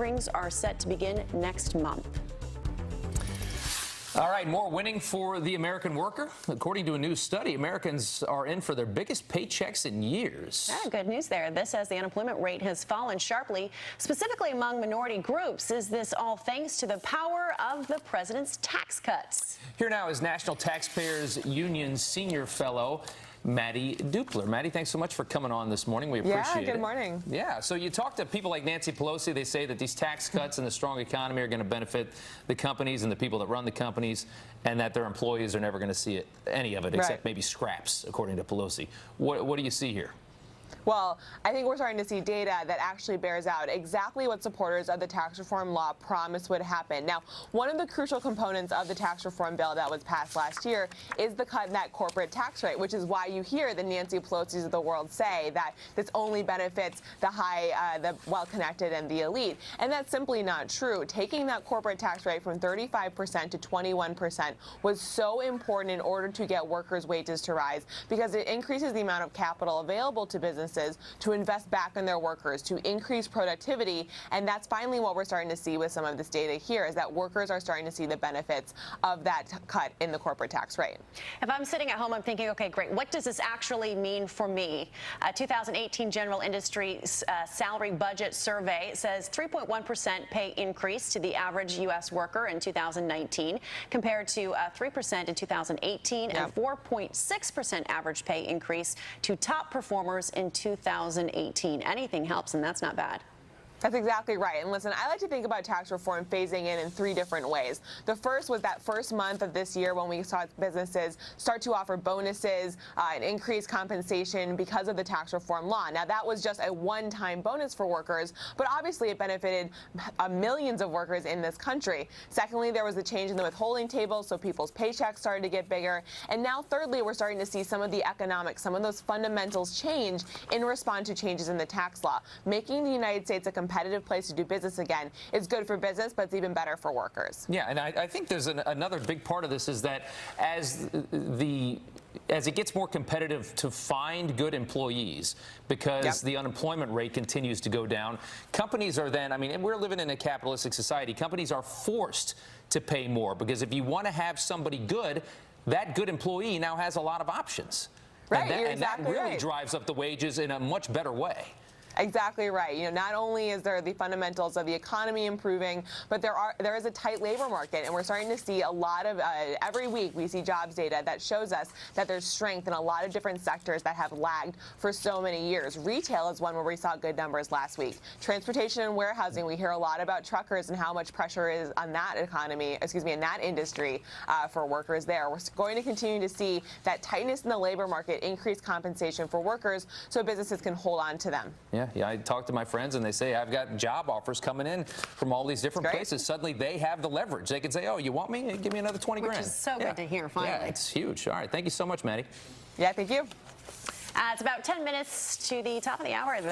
hearings are set to begin next month. All right, more winning for the American worker. According to a new study, Americans are in for their biggest paychecks in years. Good news there. This as the unemployment rate has fallen sharply, specifically among minority groups. Is this all thanks to the power of the president's tax cuts? Here now is National Taxpayers Union Senior Fellow Mattie Duppler. Mattie, thanks so much for coming on this morning. We appreciate it. Yeah, good morning. Yeah, so you talk to people like Nancy Pelosi. They say that these tax cuts and the strong economy are going to benefit the companies and the people that run the companies, and that their employees are never going to see any of it, except maybe scraps, according to Pelosi. What do you see here? Well, I think we're starting to see data that actually bears out exactly what supporters of the tax reform law promised would happen. Now, one of the crucial components of the tax reform bill that was passed last year is the cut in that corporate tax rate, which is why you hear the Nancy Pelosi's of the world say that this only benefits the well-connected and the elite. And that's simply not true. Taking that corporate tax rate from 35% to 21% was so important in order to get workers' wages to rise, because it increases the amount of capital available to businesses to invest back in their workers, to increase productivity. And that's finally what we're starting to see with some of this data here, is that workers are starting to see the benefits of that cut in the corporate tax rate. If I'm sitting at home, I'm thinking, okay, great, what does this actually mean for me? 2018 General Industry Salary Budget Survey says 3.1% pay increase to the average U.S. worker in 2019, compared to 3% in 2018 and 4.6% average pay increase to top performers in 2018. Anything helps, and that's not bad. That's exactly right. And listen, I like to think about tax reform phasing in three different ways. The first was that first month of this year when we saw businesses start to offer bonuses and increased compensation because of the tax reform law. Now, that was just a one-time bonus for workers, but obviously it benefited millions of workers in this country. Secondly, there was a change in the withholding table, so people's paychecks started to get bigger. And now, thirdly, we're starting to see some of the economics, some of those fundamentals change in response to changes in the tax law. Making the United States a competitive place to do business again is good for business, but it's even better for workers. Yeah, and I think there's another big part of this is that as it gets more competitive to find good employees, because the unemployment rate continues to go down, companies are then, I mean, and we're living in a capitalistic society, companies are forced to pay more, because if you want to have somebody good, that good employee now has a lot of options. Right, and that really drives up the wages in a much better way. Exactly right. You know, not only is there the fundamentals of the economy improving, but there is a tight labor market, and we're starting to see a lot of every week we see jobs data that shows us that there's strength in a lot of different sectors that have lagged for so many years. Retail is one where we saw good numbers last week. Transportation and warehousing, we hear a lot about truckers and how much pressure is on that economy, in that industry for workers there. We're going to continue to see that tightness in the labor market, increased compensation for workers so businesses can hold on to them. Yeah, I talk to my friends and they say, I've got job offers coming in from all these different places. Suddenly they have the leverage. They can say, oh, you want me? Give me another 20 grand. Which is so good to hear, finally. Yeah, it's huge. All right. Thank you so much, Mattie. Yeah, thank you. It's about 10 minutes to the top of the hour.